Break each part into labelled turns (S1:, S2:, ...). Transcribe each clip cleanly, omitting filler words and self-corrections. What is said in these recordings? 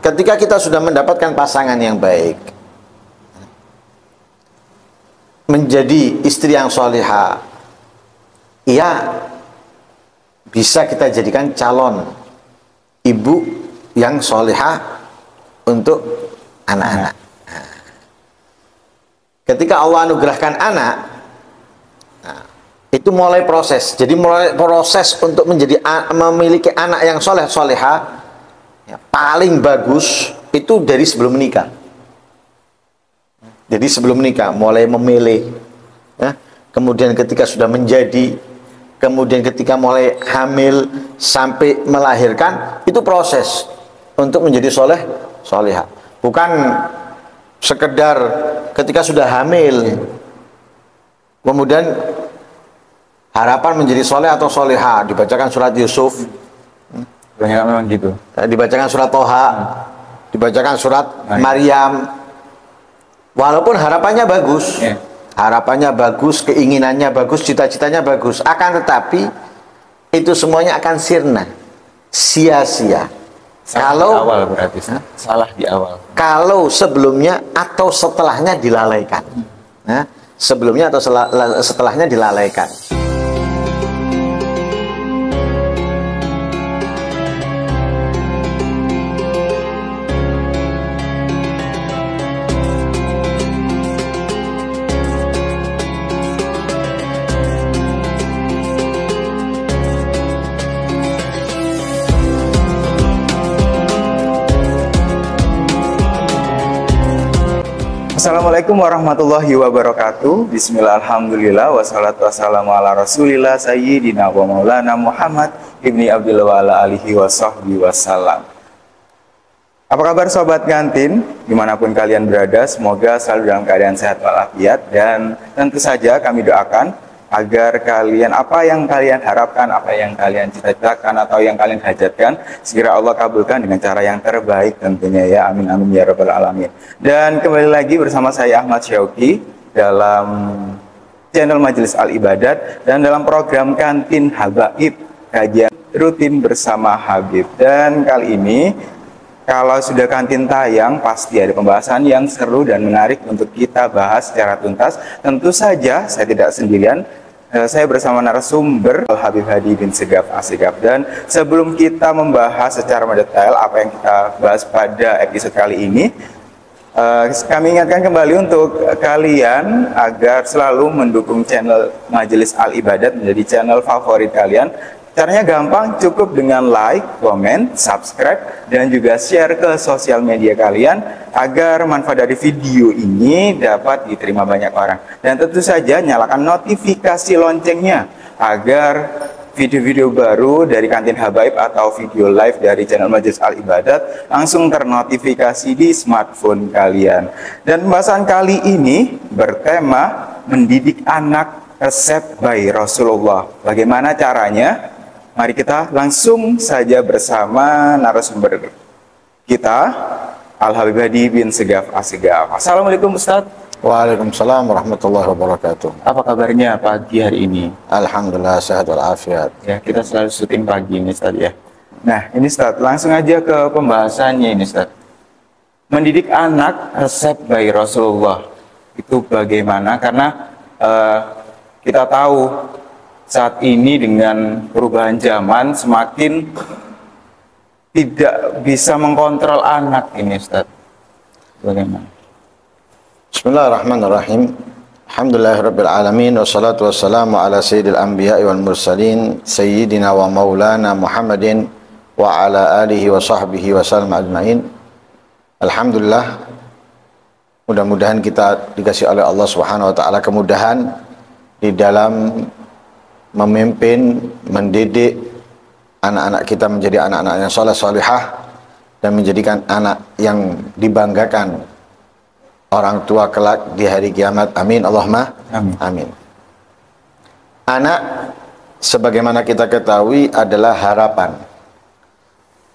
S1: ketika kita sudah mendapatkan pasangan yang baik, menjadi istri yang solihah, ia bisa kita jadikan calon ibu yang solihah untuk anak-anak. Ketika Allah anugerahkan anak, itu mulai proses. Jadi mulai proses untuk memiliki anak yang soleh solehah, ya, paling bagus itu dari sebelum menikah. Jadi sebelum menikah mulai memilih, ya. Kemudian ketika sudah menjadi, kemudian ketika mulai hamil sampai melahirkan, itu proses untuk menjadi soleh solehah. Bukan sekedar ketika sudah hamil kemudian harapan menjadi soleh atau solehah, dibacakan surat Yusuf,
S2: banyak memang gitu,
S1: dibacakan surat Toha, dibacakan surat Maryam, walaupun harapannya bagus, harapannya bagus, keinginannya bagus, cita-citanya bagus, akan tetapi itu semuanya akan sirna, sia-sia kalau
S2: awal berarti salah di awal,
S1: kalau sebelumnya atau setelahnya dilalaikan. Nah, sebelumnya atau setelahnya dilalaikan.
S2: Assalamualaikum warahmatullahi wabarakatuh. Bismillah, alhamdulillah, wassalatu wassalamu ala rasulillah sayyidina wa maulana Muhammad ibni Abdullah wa ala alihi wa sahbihi wassalam. Apa kabar sobat kantin? Dimanapun kalian berada, semoga selalu dalam keadaan sehat walafiat. Dan tentu saja kami doakan agar kalian, apa yang kalian harapkan, apa yang kalian cita-citakan, atau yang kalian hajatkan, segera Allah kabulkan dengan cara yang terbaik tentunya ya. Amin amin ya rabbal alamin. Dan kembali lagi bersama saya Ahmad Syauqi dalam channel Majelis Al Ibadat dan dalam program Kantin Habaib, kajian rutin bersama Habib. Dan kali ini kalau sudah kantin tayang, pasti ada pembahasan yang seru dan menarik untuk kita bahas secara tuntas. Tentu saja saya tidak sendirian, saya bersama narasumber Al Habib Hadi bin Segaf Asegaf. Dan sebelum kita membahas secara mendetail apa yang kita bahas pada episode kali ini, kami ingatkan kembali untuk kalian agar selalu mendukung channel Majelis Al Ibadat menjadi channel favorit kalian. Caranya gampang, cukup dengan like, komen, subscribe, dan juga share ke sosial media kalian agar manfaat dari video ini dapat diterima banyak orang. Dan tentu saja nyalakan notifikasi loncengnya agar video-video baru dari Kantin Habaib atau video live dari channel Majelis Al Ibadat langsung ternotifikasi di smartphone kalian. Dan pembahasan kali ini bertema mendidik anak resep by Rasulullah. Bagaimana caranya? Mari kita langsung saja bersama narasumber kita, Al Habib Hadi bin Segaf Asegaf. Assalamualaikum Ustadz.
S1: Waalaikumsalam warahmatullahi wabarakatuh.
S2: Apa kabarnya pagi hari ini?
S1: Alhamdulillah sehat walafiat.
S2: Ya, kita selalu syuting pagi ini Ustadz ya. Nah ini Ustadz, langsung aja ke pembahasannya ini Ustadz. Mendidik anak resep by Rasulullah itu bagaimana? Karena kita tahu saat ini dengan perubahan zaman semakin tidak bisa mengkontrol anak ini Ustaz. Bagaimana?
S1: Bismillahirrahmanirrahim. Alhamdulillahirabbil alamin wassalatu wassalamu ala sayyidil anbiya'i wal mursalin sayyidina wa maulana Muhammadin wa ala alihi wa sahbihi wa sallam ajmain. Alhamdulillah, mudah-mudahan kita dikasih oleh Allah Subhanahu wa taala kemudahan di dalam memimpin, mendidik anak-anak kita menjadi anak-anak yang soleh solihah dan menjadikan anak yang dibanggakan orang tua kelak di hari kiamat. Amin Allahumma amin. Amin. Anak, sebagaimana kita ketahui, adalah harapan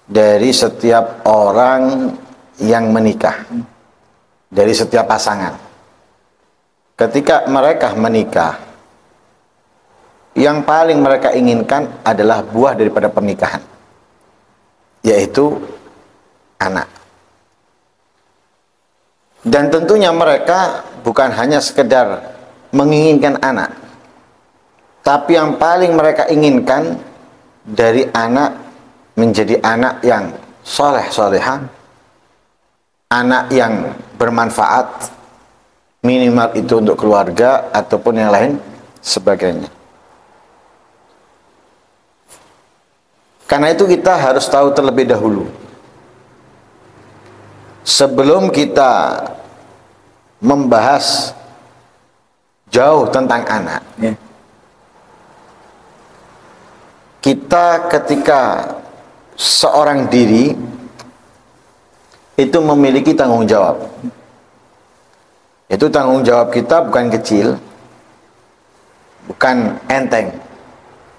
S1: dari setiap orang yang menikah, dari setiap pasangan. Ketika mereka menikah, yang paling mereka inginkan adalah buah daripada pernikahan, yaitu anak. Dan tentunya mereka bukan hanya sekedar menginginkan anak, tapi yang paling mereka inginkan dari anak menjadi anak yang soleh solehah, anak yang bermanfaat, minimal itu untuk keluarga ataupun yang lain sebagainya. Karena itu kita harus tahu terlebih dahulu, sebelum kita membahas jauh tentang anak, kita ketika seorang diri itu memiliki tanggung jawab. Itu tanggung jawab kita bukan kecil, bukan enteng,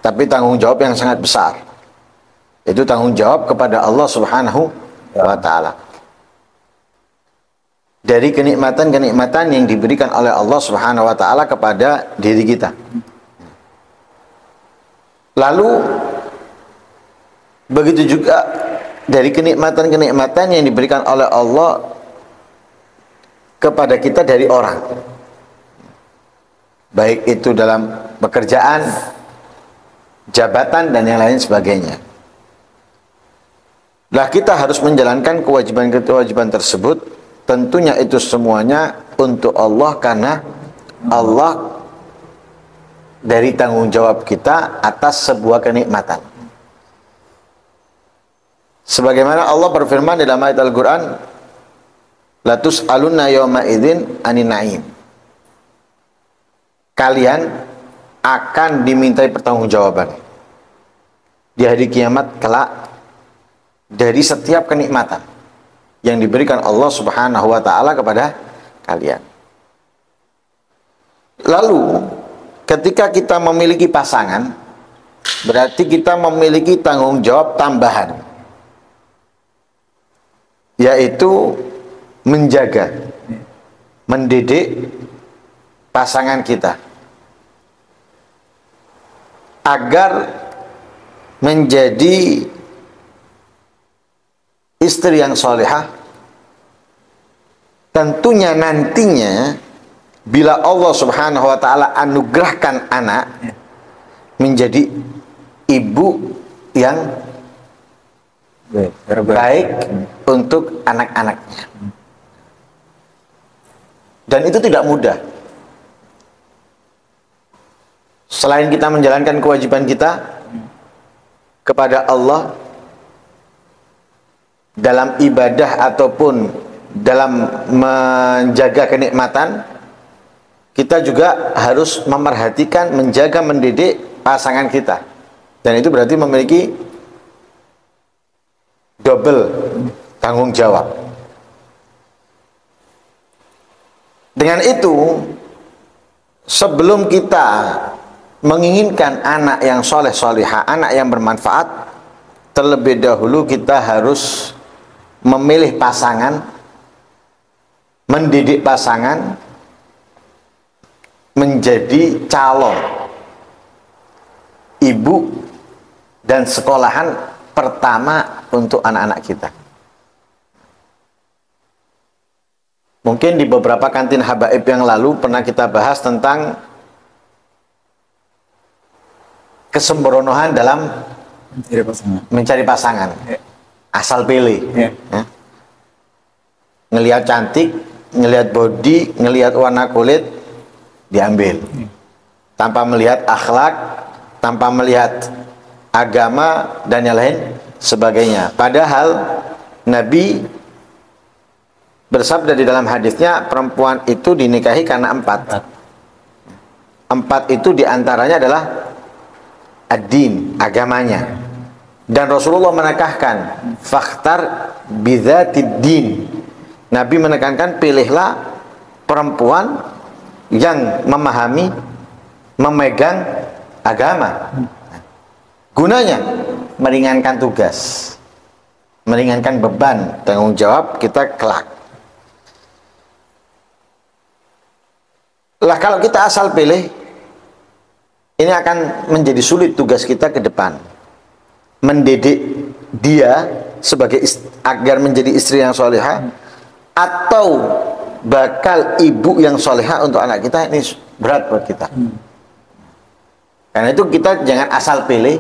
S1: tapi tanggung jawab yang sangat besar. Itu tanggung jawab kepada Allah Subhanahu wa Ta'ala. Dari kenikmatan-kenikmatan yang diberikan oleh Allah Subhanahu wa Ta'ala kepada diri kita. Lalu begitu juga dari kenikmatan-kenikmatan yang diberikan oleh Allah kepada kita dari orang, baik itu dalam pekerjaan, jabatan, dan yang lain sebagainya. Lah kita harus menjalankan kewajiban-kewajiban tersebut, tentunya itu semuanya untuk Allah, karena Allah dari tanggung jawab kita atas sebuah kenikmatan. Sebagaimana Allah berfirman dalam ayat Al-Quran, la tus'alunna yawma idzin anin na'im. Kalian akan dimintai pertanggungjawaban di hari kiamat kelak dari setiap kenikmatan yang diberikan Allah Subhanahu wa Ta'ala kepada kalian. Lalu ketika kita memiliki pasangan, berarti kita memiliki tanggung jawab tambahan, yaitu menjaga, mendidik pasangan kita agar menjadi istri yang solehah. Tentunya nantinya bila Allah Subhanahu wa Ta'ala anugerahkan anak, menjadi ibu yang baik untuk anak-anaknya. Dan itu tidak mudah. Selain kita menjalankan kewajiban kita kepada Allah dalam ibadah ataupun dalam menjaga kenikmatan, kita juga harus memerhatikan, menjaga, mendidik pasangan kita. Dan itu berarti memiliki double tanggung jawab. Dengan itu, sebelum kita menginginkan anak yang soleh solihah, anak yang bermanfaat, terlebih dahulu kita harus memilih pasangan, mendidik pasangan menjadi calon ibu dan sekolahan pertama untuk anak-anak kita. Mungkin di beberapa kantin habaib yang lalu pernah kita bahas tentang kesembronoan dalam mencari pasangan. Asal pilih. Ngelihat cantik, ngelihat body, ngelihat warna kulit, diambil. Tanpa melihat akhlak, tanpa melihat agama, dan yang lain sebagainya. Padahal Nabi bersabda di dalam hadisnya, perempuan itu dinikahi karena empat. Empat itu diantaranya adalah ad-din, agamanya. Dan Rasulullah menekankan, fakhtar bidzatid din. Nabi menekankan, pilihlah perempuan yang memahami, memegang agama. Gunanya meringankan tugas, meringankan beban tanggung jawab kita kelak. Lah kalau kita asal pilih, ini akan menjadi sulit tugas kita ke depan. Mendidik dia sebagai agar menjadi istri yang solehah, atau bakal ibu yang soleha untuk anak kita ini berat buat kita. Karena itu kita jangan asal pilih,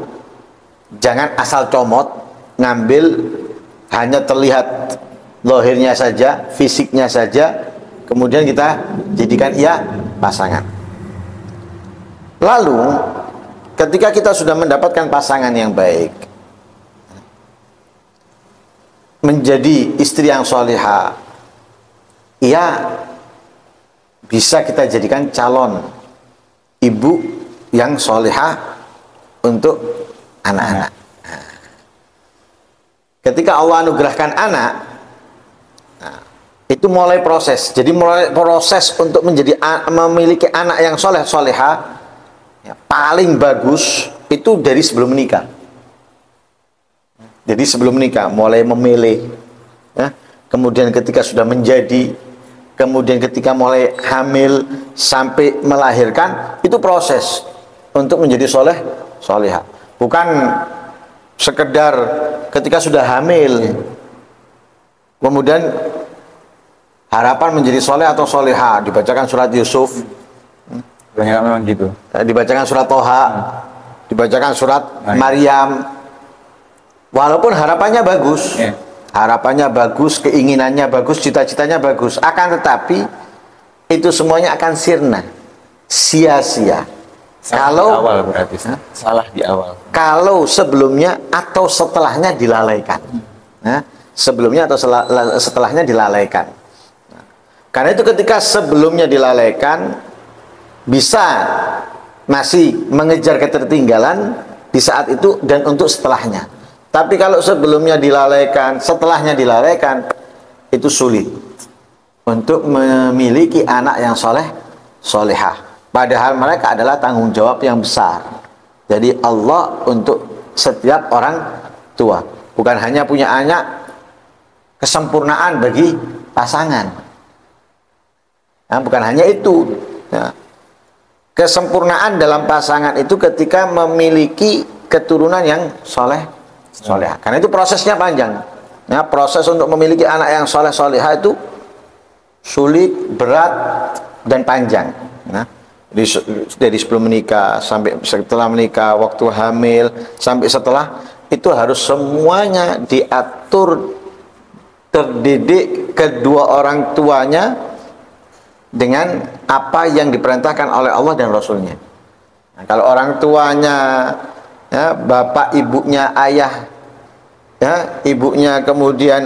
S1: jangan asal comot, ngambil hanya terlihat lahirnya saja, fisiknya saja, kemudian kita jadikan ia pasangan. Lalu ketika kita sudah mendapatkan pasangan yang baik, menjadi istri yang soleha, ia bisa kita jadikan calon ibu yang soleha untuk anak-anak. Ketika Allah anugerahkan anak, itu mulai proses. Jadi mulai proses untuk memiliki anak yang soleh soleha, paling bagus itu dari sebelum menikah. Jadi sebelum menikah mulai memilih, ya. Kemudian ketika sudah menjadi, kemudian ketika mulai hamil sampai melahirkan, itu proses untuk menjadi soleh soleha. Bukan sekedar ketika sudah hamil kemudian harapan menjadi soleh atau soleha, dibacakan surat Yusuf,
S2: Banyak memang gitu.
S1: dibacakan surat Toha, dibacakan surat Maryam. Walaupun harapannya bagus, harapannya bagus, keinginannya bagus, cita-citanya bagus, akan tetapi itu semuanya akan sirna, sia-sia. Kalau
S2: awal berarti salah di awal.
S1: Kalau sebelumnya atau setelahnya dilalaikan, sebelumnya atau setelahnya dilalaikan. Karena itu ketika sebelumnya dilalaikan, bisa masih mengejar ketertinggalan di saat itu dan untuk setelahnya. Tapi kalau sebelumnya dilalaikan, setelahnya dilalaikan, itu sulit untuk memiliki anak yang soleh, solehah. Padahal mereka adalah tanggung jawab yang besar. Jadi Allah untuk setiap orang tua, bukan hanya punya anak, kesempurnaan bagi pasangan. Nah, bukan hanya itu. Nah, kesempurnaan dalam pasangan itu ketika memiliki keturunan yang soleh, soleha. Karena itu prosesnya panjang. Ya, proses untuk memiliki anak yang soleh soleha itu sulit, berat, dan panjang. Nah, dari sebelum menikah sampai setelah menikah, waktu hamil sampai setelah, itu harus semuanya diatur, terdidik kedua orang tuanya dengan apa yang diperintahkan oleh Allah dan Rasulnya. Nah, kalau orang tuanya, ya, bapak ibunya, ayah, ya, ibunya, kemudian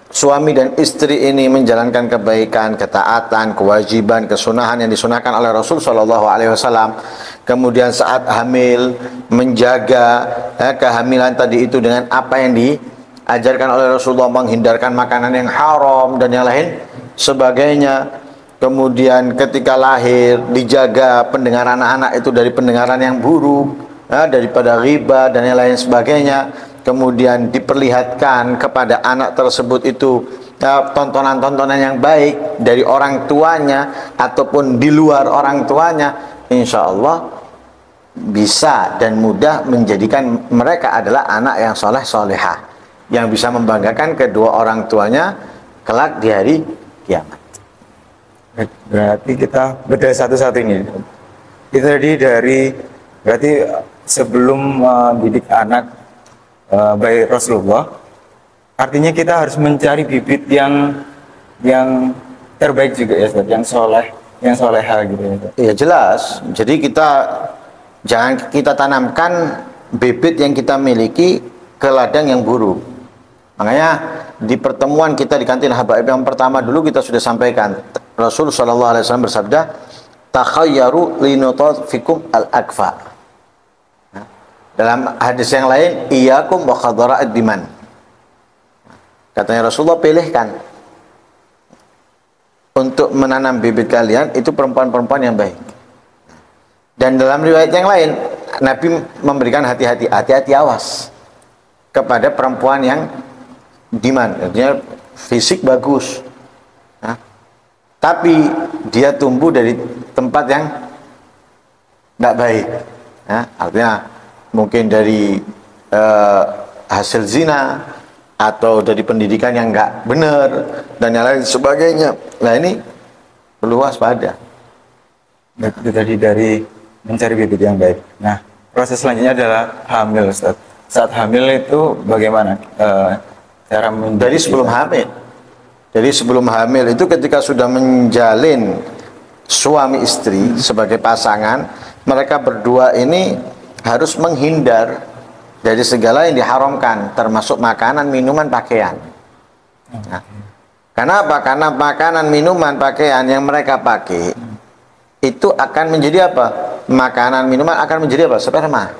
S1: suami dan istri ini menjalankan kebaikan, ketaatan, kewajiban, kesunahan yang disunahkan oleh Rasul Shallallahu Alaihi Wasallam. Kemudian saat hamil menjaga, ya, kehamilan tadi itu dengan apa yang diajarkan oleh Rasulullah, menghindarkan makanan yang haram dan yang lain sebagainya. Kemudian ketika lahir dijaga pendengaran anak itu dari pendengaran yang buruk, ya, daripada riba dan yang lain sebagainya. Kemudian diperlihatkan kepada anak tersebut itu tontonan-tontonan yang baik dari orang tuanya ataupun di luar orang tuanya, insya Allah bisa dan mudah menjadikan mereka adalah anak yang soleh solehah, yang bisa membanggakan kedua orang tuanya kelak di hari kiamat.
S2: Berarti kita beda satu-satunya. Itu tadi dari berarti sebelum mendidik anak baik Rasulullah, artinya kita harus mencari bibit yang terbaik juga ya, Ustaz, yang soleh, yang soleha gitu ya.
S1: Iya jelas. Jadi jangan kita tanamkan bibit yang kita miliki ke ladang yang buruk. Makanya di pertemuan kita di kantin Habaib yang pertama dulu kita sudah sampaikan, Rasul Shallallahu Alaihi Wasallam bersabda, takhayyaru linutafikum al-akfa. Dalam hadis yang lain, iyyakum wa khadara'id diman. Katanya Rasulullah, pilihkan untuk menanam bibit kalian itu perempuan-perempuan yang baik. Dan dalam riwayat yang lain, Nabi memberikan hati-hati awas kepada perempuan yang diman, artinya fisik bagus, tapi dia tumbuh dari tempat yang tidak baik, artinya mungkin dari hasil zina atau dari pendidikan yang nggak benar dan yang lain sebagainya. Nah ini perlu waspada.
S2: Itu tadi dari mencari bibit yang baik. Nah, proses selanjutnya adalah hamil, Ustaz. Saat hamil itu bagaimana cara
S1: Dari sebelum hamil. Jadi sebelum hamil itu ketika sudah menjalin suami istri sebagai pasangan, mereka berdua ini harus menghindar dari segala yang diharamkan, termasuk makanan, minuman, pakaian. Nah, kenapa? Karena makanan, minuman, pakaian yang mereka pakai itu akan menjadi apa? Makanan, minuman akan menjadi apa? Sperma.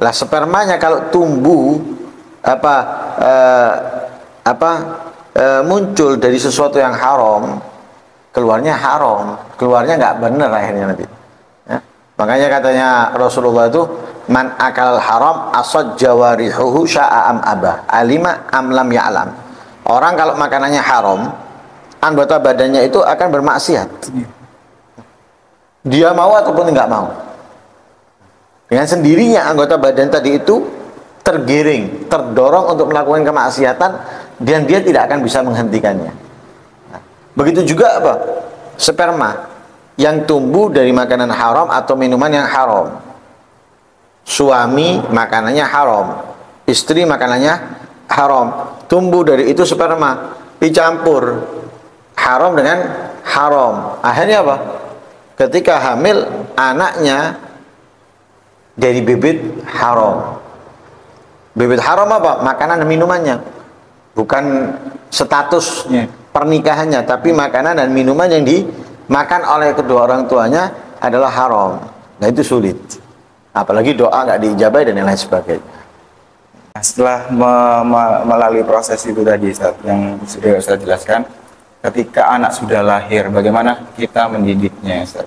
S1: Lah spermanya kalau tumbuh muncul dari sesuatu yang haram, keluarnya haram, keluarnya nggak benar akhirnya nanti. Ya. Makanya katanya Rasulullah itu, man akal haram asad jawarihuhu sya'am abah alima amlam ya'lam. Orang kalau makanannya haram, anggota badannya itu akan bermaksiat. Dia mau ataupun nggak mau. Dengan sendirinya anggota badan tadi itu tergiring, terdorong untuk melakukan kemaksiatan dan dia tidak akan bisa menghentikannya. Nah, begitu juga apa? Sperma yang tumbuh dari makanan haram atau minuman yang haram. Suami makanannya haram, istri makanannya haram. Tumbuh dari itu sperma, dicampur haram dengan haram. Akhirnya apa? Ketika hamil, anaknya dari bibit haram. Bibit haram apa? Makanan dan minumannya. Bukan statusnya, pernikahannya, tapi makanan dan minuman yang dimakan oleh kedua orang tuanya adalah haram. Nah itu sulit. Apalagi doa nggak diijabah dan yang lain sebagainya.
S2: Setelah melalui proses itu tadi, Ustaz, yang sudah Ustaz jelaskan, ketika anak sudah lahir, bagaimana kita mendidiknya, Ustaz?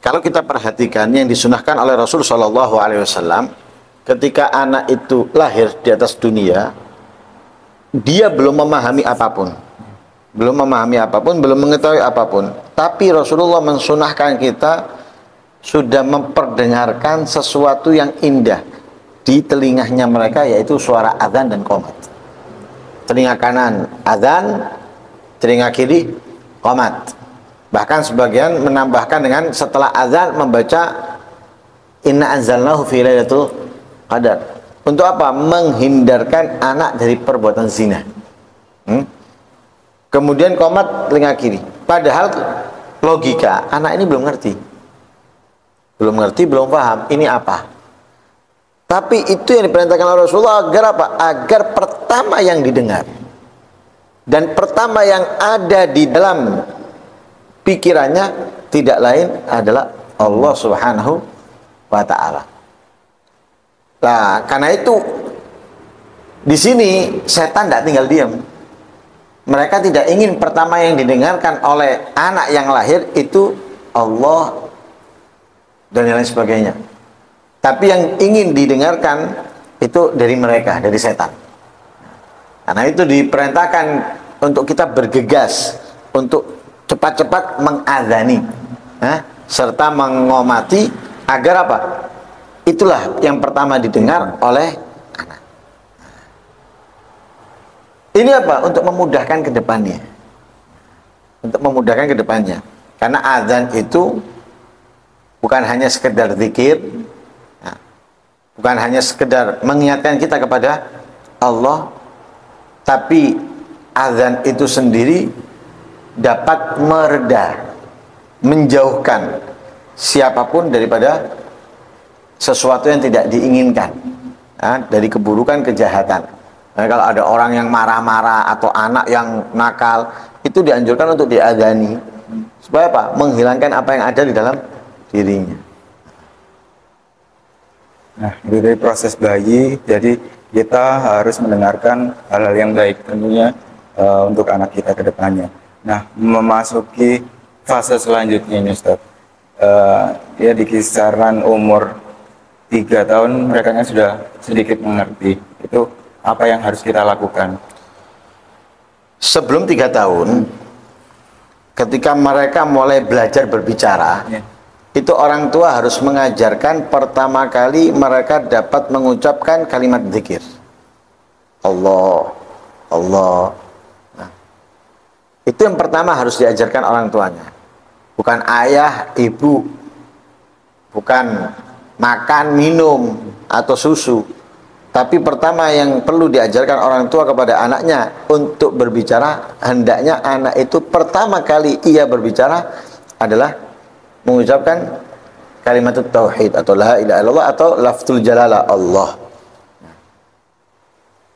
S1: Kalau kita perhatikan yang disunahkan oleh Rasul Shallallahu Alaihi Wasallam, ketika anak itu lahir di atas dunia, dia belum memahami apapun, belum mengetahui apapun. Tapi Rasulullah mensunahkan kita sudah memperdengarkan sesuatu yang indah di telinganya mereka, yaitu suara adzan dan qomat. Telinga kanan adzan, telinga kiri qomat. Bahkan sebagian menambahkan dengan setelah adzan membaca inna anzalnahu fi lailatul qadar. Untuk apa? Menghindarkan anak dari perbuatan zina. Kemudian qomat telinga kiri. Padahal logika anak ini belum ngerti, belum paham ini apa. Tapi itu yang diperintahkan oleh Rasulullah agar apa? Agar pertama yang didengar dan pertama yang ada di dalam pikirannya tidak lain adalah Allah Subhanahu wa Ta'ala. Nah, karena itu di sini setan tidak tinggal diam. Mereka tidak ingin pertama yang didengarkan oleh anak yang lahir itu Allah dan yang lain sebagainya. Tapi yang ingin didengarkan itu dari mereka, dari setan. Karena itu diperintahkan untuk kita bergegas untuk cepat-cepat mengadzani, serta mengomati agar apa? Itulah yang pertama didengar oleh anak. Ini apa? Untuk memudahkan ke depannya. Untuk memudahkan ke depannya. Karena azan itu bukan hanya sekedar zikir, bukan hanya sekedar mengingatkan kita kepada Allah, tapi azan itu sendiri dapat mereda, menjauhkan siapapun daripada sesuatu yang tidak diinginkan, dari keburukan, kejahatan. Nah, kalau ada orang yang marah-marah atau anak yang nakal, itu dianjurkan untuk diadzani supaya apa? Menghilangkan apa yang ada di dalam dirinya.
S2: Nah, itu dari proses bayi, jadi kita harus mendengarkan hal-hal yang baik tentunya untuk anak kita ke depannya. Nah, memasuki fase selanjutnya ini, Ustaz. Ya di kisaran umur 3 tahun mereka kan sudah sedikit mengerti. Itu apa yang harus kita lakukan?
S1: Sebelum 3 tahun, ketika mereka mulai belajar berbicara, itu orang tua harus mengajarkan pertama kali mereka dapat mengucapkan kalimat zikir. Allah, Allah. Nah, itu yang pertama harus diajarkan orang tuanya. Bukan ayah, ibu, bukan makan, minum, atau susu. Tapi pertama yang perlu diajarkan orang tua kepada anaknya untuk berbicara, hendaknya anak itu pertama kali ia berbicara adalah mengucapkan kalimat tauhid atau la ilaha illallah atau lafzul jalalah Allah.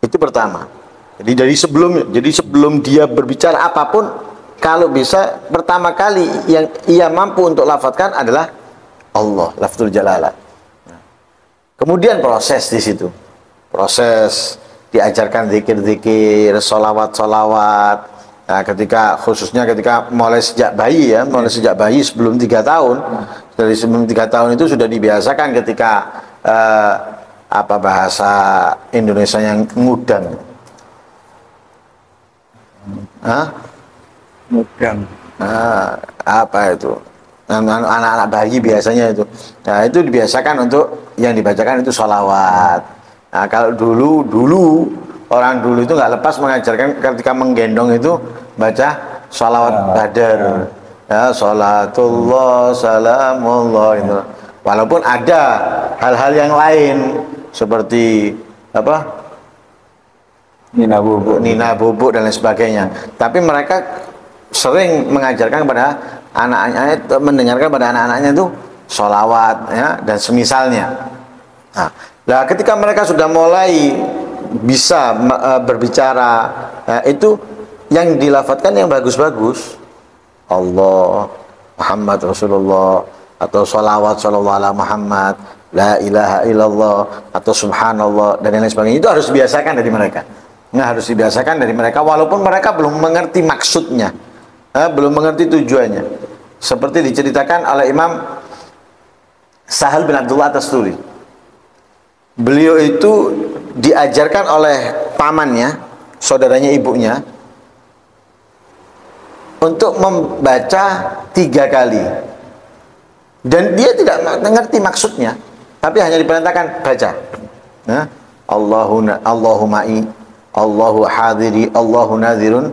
S1: Itu pertama. Jadi sebelum dia berbicara apapun, kalau bisa pertama kali yang ia mampu untuk lafadzkan adalah Allah, lafzul jalalah. Kemudian proses di situ. Proses diajarkan zikir-zikir, solawat-solawat. Nah, khususnya ketika mulai sejak bayi ya, sebelum 3 tahun. Dari sebelum 3 tahun itu sudah dibiasakan ketika bahasa Indonesia yang ngudang.
S2: Ngudang.
S1: Apa itu? Anak-anak bayi biasanya itu. Nah, itu dibiasakan untuk yang dibacakan itu sholawat. Nah, kalau dulu orang dulu itu nggak lepas mengajarkan ketika menggendong itu baca sholawat badar. Ya, sholatullah, salamullah itu. Walaupun ada hal-hal yang lain seperti Nina Bobo dan lain sebagainya. Tapi mereka sering mengajarkan kepada anak-anaknya, mendengarkan pada anak-anaknya itu sholawat ya, dan semisalnya. Nah, ketika mereka sudah mulai bisa berbicara, itu yang dilafadzkan yang bagus-bagus, Allah, Muhammad Rasulullah, atau sholawat sallallahu ala Muhammad, la ilaha illallah, atau subhanallah dan lain sebagainya. Itu harus dibiasakan dari mereka. Nah, harus dibiasakan dari mereka walaupun mereka belum mengerti maksudnya, belum mengerti tujuannya. Seperti diceritakan oleh Imam Sahal bin Abdullah At-Tasturi. Beliau itu diajarkan oleh pamannya, saudaranya ibunya, untuk membaca 3 kali. Dan dia tidak mengerti maksudnya, tapi hanya diperintahkan baca. Nah, Allahu ma'i, Allahu hadiri, Allahu nadhirun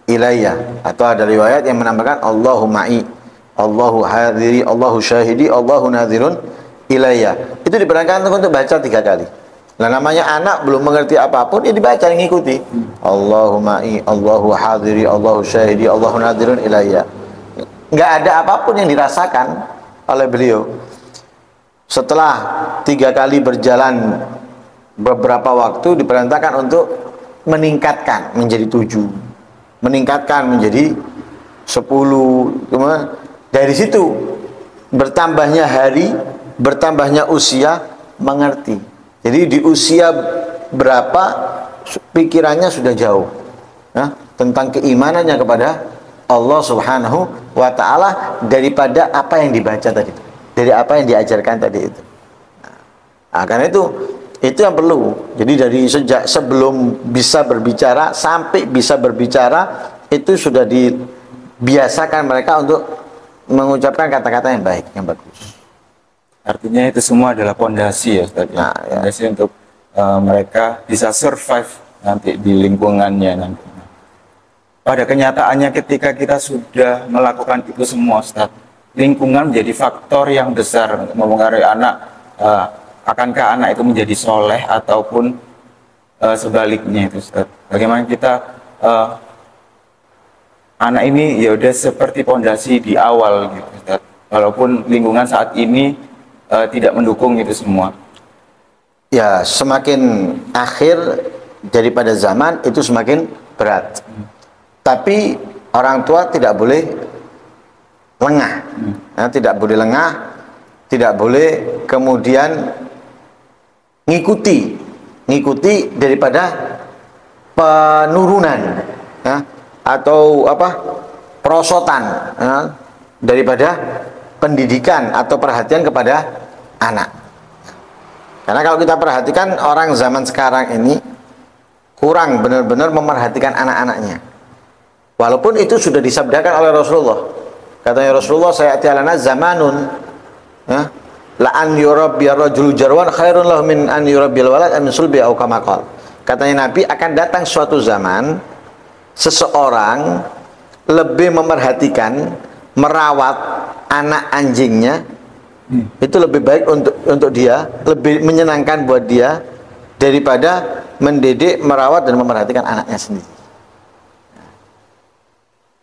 S1: ilayya. Atau ada riwayat yang menambahkan Allahu ma'i, Allahu hadiri, Allahu syahidi, Allahu nadhirun ilayya. Itu diperintahkan untuk baca 3 kali. Nah, namanya anak belum mengerti apapun, dia dibaca, ngikuti. Allahu ma'i, Allahu hadiri, Allahu syahidi, Allahu nadhirun ilayya. Nggak ada apapun yang dirasakan oleh beliau. Setelah 3 kali berjalan beberapa waktu, diperintahkan untuk meningkatkan menjadi 7, meningkatkan menjadi 10. Dari situ bertambahnya hari, bertambahnya usia, mengerti. Jadi di usia berapa pikirannya sudah jauh tentang keimanannya kepada Allah Subhanahu wa ta'ala daripada apa yang dibaca tadi, dari apa yang diajarkan tadi itu. Nah, karena itu yang perlu. Jadi dari sejak sebelum bisa berbicara sampai bisa berbicara, itu sudah dibiasakan mereka untuk mengucapkan kata-kata yang baik, yang bagus.
S2: Artinya itu semua adalah pondasi ya Ustaz. Nah, pondasi untuk mereka bisa survive nanti di lingkungannya nanti. Pada kenyataannya ketika kita sudah melakukan itu semua Ustaz, lingkungan menjadi faktor yang besar untuk mempengaruhi anak. Akankah anak itu menjadi soleh ataupun sebaliknya itu Ustaz? Bagaimana kita anak ini ya udah seperti pondasi di awal gitu Ustaz. Walaupun lingkungan saat ini tidak mendukung itu semua.
S1: Ya, semakin akhir daripada zaman itu semakin berat. Tapi orang tua tidak boleh lengah. Tidak boleh lengah, tidak boleh kemudian ngikuti daripada penurunan atau perosotan daripada pendidikan atau perhatian kepada anak. Karena kalau kita perhatikan orang zaman sekarang ini kurang benar-benar memerhatikan anak-anaknya. Walaupun itu sudah disabdakan oleh Rasulullah. Katanya Rasulullah, sayati alana zamanun la an yurabbiya rajulu jarwan khairun lahu min an yurabbil walad min sulbi au kama qala. Katanya Nabi, akan datang suatu zaman seseorang lebih memerhatikan, merawat anak anjingnya, itu lebih baik untuk dia, lebih menyenangkan buat dia daripada mendidik, merawat dan memerhatikan anaknya sendiri.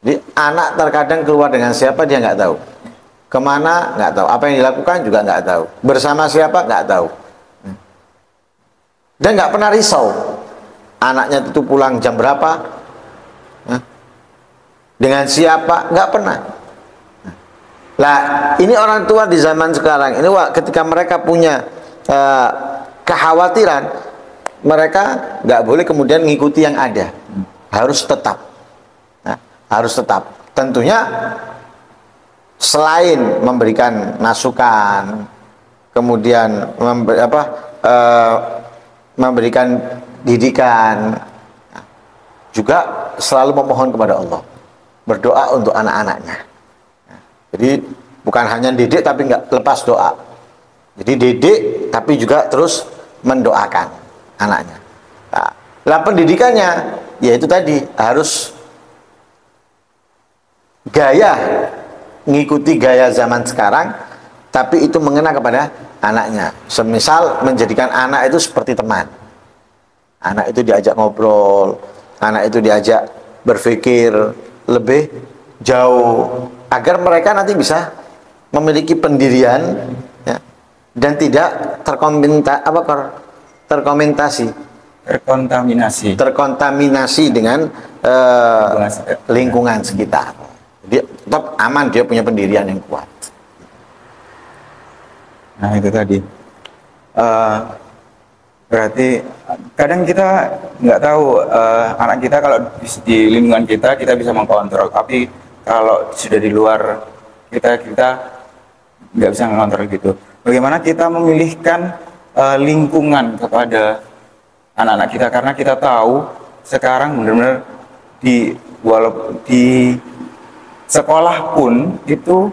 S1: Jadi anak terkadang keluar dengan siapa dia nggak tahu, kemana nggak tahu, apa yang dilakukan juga nggak tahu, bersama siapa nggak tahu, dan nggak pernah risau anaknya itu pulang jam berapa, dengan siapa, nggak pernah. Lah, ini orang tua di zaman sekarang ini, ketika mereka punya kekhawatiran, mereka nggak boleh kemudian mengikuti yang ada, harus tetap, harus tetap. Tentunya selain memberikan masukan, kemudian memberikan didikan, juga selalu memohon kepada Allah, berdoa untuk anak-anaknya. Jadi bukan hanya didik tapi nggak lepas doa. Jadi didik tapi juga terus mendoakan anaknya. Nah, pendidikannya yaitu tadi harus gaya, mengikuti gaya zaman sekarang, tapi itu mengena kepada anaknya. Semisal menjadikan anak itu seperti teman. Anak itu diajak ngobrol, anak itu diajak berpikir lebih jauh, agar mereka nanti bisa memiliki pendirian, ya, dan tidak terkontaminasi dengan lingkungan sekitar. Dia tetap aman, dia punya pendirian yang kuat.
S2: Nah itu tadi, berarti kadang kita nggak tahu anak kita kalau di lingkungan kita bisa mengkontrol, tapi kalau sudah di luar kita nggak bisa mengontrol gitu. Bagaimana kita memilihkan lingkungan kepada anak-anak kita, karena kita tahu sekarang benar-benar walaupun di sekolah pun itu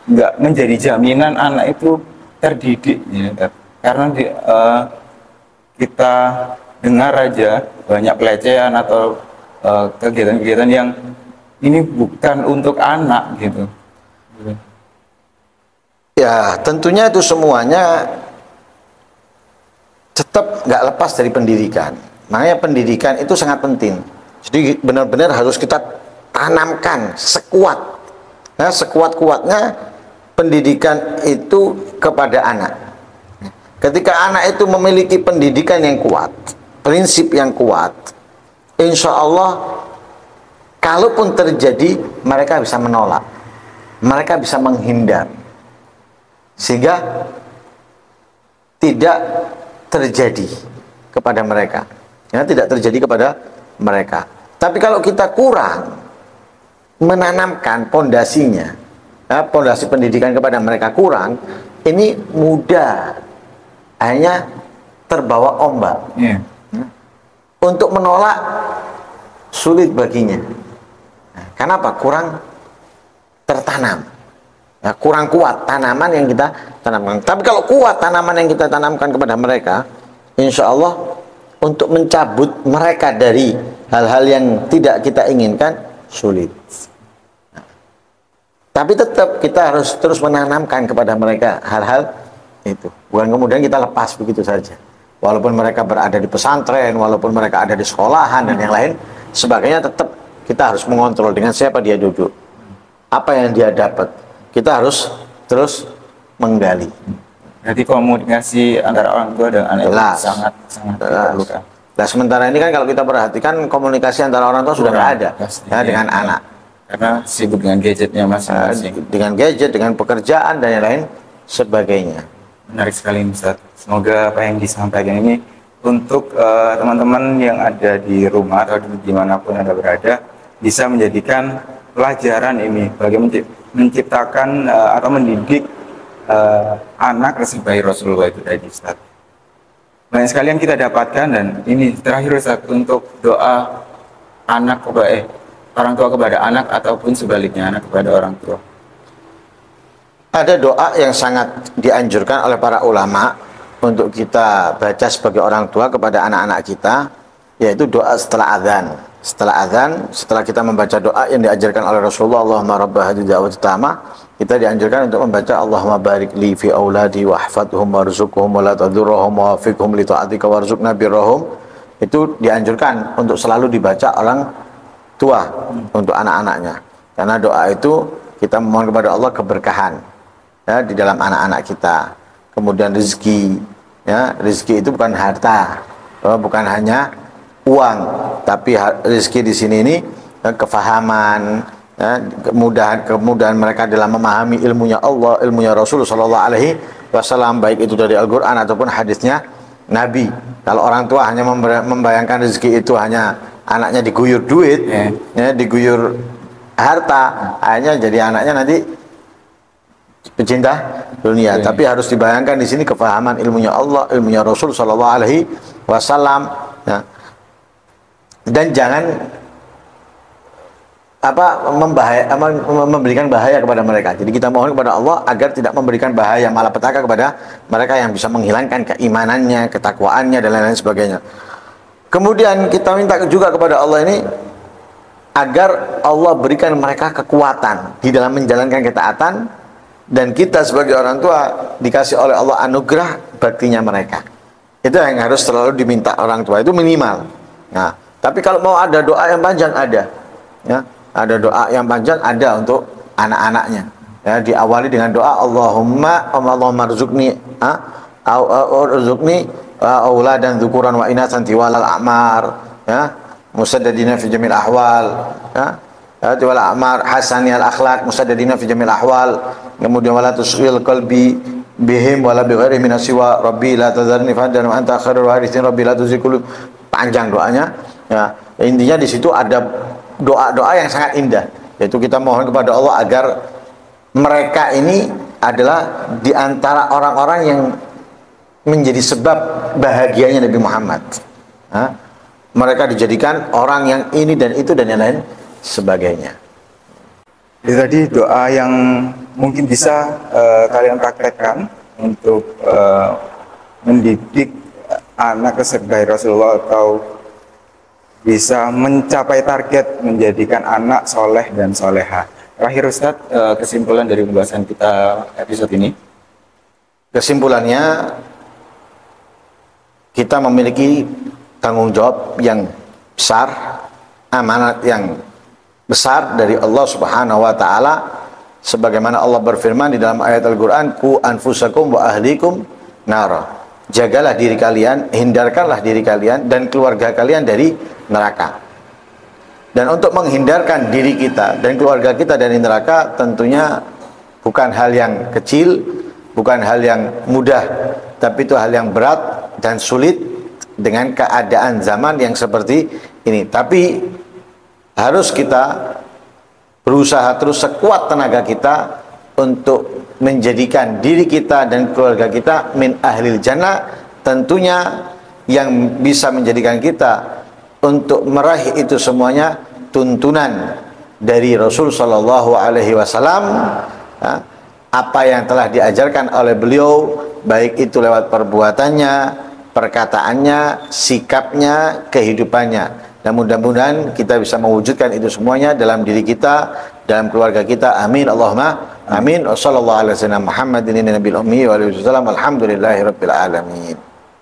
S2: nggak menjadi jaminan anak itu terdidik, ya. Karena kita dengar aja banyak pelecehan atau kegiatan-kegiatan yang ini bukan untuk anak gitu.
S1: Ya tentunya itu semuanya tetap nggak lepas dari pendidikan. Makanya pendidikan itu sangat penting. Jadi benar-benar harus kita tanamkan sekuat-kuatnya pendidikan itu kepada anak. Ketika anak itu memiliki pendidikan yang kuat, prinsip yang kuat, insya Allah kalaupun terjadi, mereka bisa menolak, mereka bisa menghindar, sehingga tidak terjadi kepada mereka, ya, tidak terjadi kepada mereka. Tapi kalau kita kurang menanamkan pondasinya, ya, pondasi pendidikan kepada mereka kurang, ini mudah hanya terbawa ombak.
S2: Yeah.
S1: Untuk menolak sulit baginya. Kenapa? Kurang tertanam, ya, kurang kuat tanaman yang kita tanamkan. Tapi kalau kuat tanaman yang kita tanamkan kepada mereka, insya Allah untuk mencabut mereka dari hal-hal yang tidak kita inginkan sulit. Tapi tetap kita harus terus menanamkan kepada mereka hal-hal itu. Bukan kemudian kita lepas begitu saja. Walaupun mereka berada di pesantren, walaupun mereka ada di sekolahan dan yang lain sebagainya, tetap kita harus mengontrol dengan siapa dia duduk, apa yang dia dapat. Kita harus terus menggali.
S2: Jadi komunikasi antara orang tua dan anak itu sangat diperlukan.
S1: Nah sementara ini kan kalau kita perhatikan komunikasi antara orang tua sudah nggak ada, ya, dengan anak.
S2: Karena sibuk dengan gadgetnya masing-masing.
S1: Dengan gadget, dengan pekerjaan dan yang lain sebagainya.
S2: Menarik sekali Ustaz. Semoga apa yang disampaikan ini untuk teman-teman yang ada di rumah atau dimanapun Anda berada bisa menjadikan pelajaran ini bagi menciptakan atau mendidik anak sebagai Rasulullah itu tadi Ustaz. Banyak sekali yang kita dapatkan, dan ini terakhir Ustaz, untuk doa anak kepada orang tua kepada anak ataupun sebaliknya anak kepada orang tua.
S1: Ada doa yang sangat dianjurkan oleh para ulama untuk kita baca sebagai orang tua kepada anak-anak kita. yaitu doa setelah azan. Setelah azan, setelah kita membaca doa yang diajarkan oleh Rasulullah, Allahumma rabba hadhihi da'wati tammah, kita dianjurkan untuk membaca Allahumma barik li fi auladi wahfadhum warzuqhum wa la tadurruhum wa wafiqhum li ta'atika warzuqna birrahum. Itu dianjurkan untuk selalu dibaca orang tua untuk anak-anaknya. Karena doa itu kita memohon kepada Allah keberkahan ya, di dalam anak-anak kita. Kemudian rezeki, ya, rezeki itu bukan harta, bukan hanya uang, tapi rezeki di sini ini kefahaman, ya, kemudahan mereka dalam memahami ilmunya Allah, ilmunya Rasul Shallallahu Alaihi Wasallam, baik itu dari Al-Quran ataupun hadisnya Nabi. Kalau orang tua hanya membayangkan rezeki itu hanya anaknya diguyur duit, ya, diguyur harta, akhirnya jadi anaknya nanti pecinta dunia. Tapi harus dibayangkan di sini kefahaman ilmunya Allah, ilmunya Rasul Shallallahu Alaihi Wasallam, ya. Dan jangan memberikan bahaya kepada mereka. Jadi kita mohon kepada Allah agar tidak memberikan bahaya malapetaka kepada mereka yang bisa menghilangkan keimanannya, ketakwaannya, dan lain-lain sebagainya. Kemudian kita minta juga kepada Allah ini agar Allah berikan mereka kekuatan di dalam menjalankan ketaatan, dan kita sebagai orang tua dikasih oleh Allah anugerah baktinya mereka. Itu yang harus selalu diminta orang tua, itu minimal. Nah, tapi kalau mau ada doa yang panjang ada, ya, ada doa yang panjang ada untuk anak-anaknya. Ya, diawali dengan doa Allahumma rzuqni auladan dzukuran wa inasan tiwalal a'mar, ya, musaddadina fi jamil ahwal, ya, tiwal a'mar hasaniyal akhlaq musaddadina fi jamil ahwal. Kemudian wala tusghil qalbi bihim wala bi ghairi min siwa rabbi la tadharni fardan wa anta khairul warithin rabbi la tuzigh. Panjang doanya, ya. Intinya di situ ada doa-doa yang sangat indah, yaitu kita mohon kepada Allah agar mereka ini adalah di antara orang-orang yang menjadi sebab bahagianya Nabi Muhammad. Mereka dijadikan orang yang ini dan itu dan yang lain sebagainya.
S2: Jadi tadi doa yang mungkin bisa kalian praktekkan untuk mendidik anak kesebagai Rasulullah, atau bisa mencapai target menjadikan anak soleh dan soleha. Terakhir Ustadz, kesimpulan dari pembahasan kita episode ini.
S1: Kesimpulannya, kita memiliki tanggung jawab yang besar, amanat yang besar dari Allah Subhanahu wa taala, sebagaimana Allah berfirman di dalam ayat Al-Qur'an, "Qu anfusakum wa ahlikum nara." Jagalah diri kalian, hindarkanlah diri kalian dan keluarga kalian dari neraka. Dan untuk menghindarkan diri kita dan keluarga kita dari neraka tentunya bukan hal yang kecil, bukan hal yang mudah, tapi itu hal yang berat dan sulit dengan keadaan zaman yang seperti ini. Tapi harus kita berusaha terus sekuat tenaga kita untuk menjadikan diri kita dan keluarga kita min ahlil jannah. Tentunya yang bisa menjadikan kita untuk meraih itu semuanya tuntunan dari Rasul Shallallahu Alaihi Wasallam, apa yang telah diajarkan oleh beliau, baik itu lewat perbuatannya, perkataannya, sikapnya, kehidupannya. Dan mudah-mudahan kita bisa mewujudkan itu semuanya dalam diri kita, dalam keluarga kita. Amin Allahumma amin. Wassalamualaikum warahmatullahi wabarakatuh. Alhamdulillahirabbil alamin.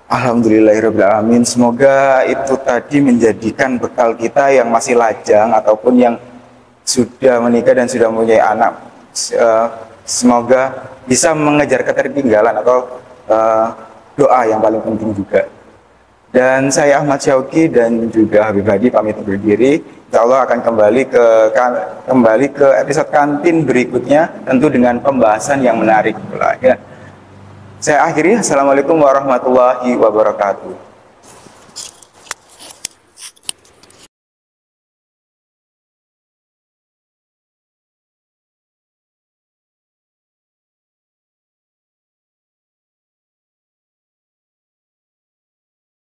S2: Alhamdulillahirabbil alamin. Semoga itu tadi menjadikan bekal kita yang masih lajang ataupun yang sudah menikah dan sudah mempunyai anak. Semoga bisa mengejar ketertinggalan atau doa yang paling penting juga. Dan saya Ahmad Syauqi dan juga Habib Hadi pamit undur diri. Insya Allah akan kembali ke episode kantin berikutnya, tentu dengan pembahasan yang menarik pula, ya. Saya akhiri. Assalamualaikum warahmatullahi wabarakatuh.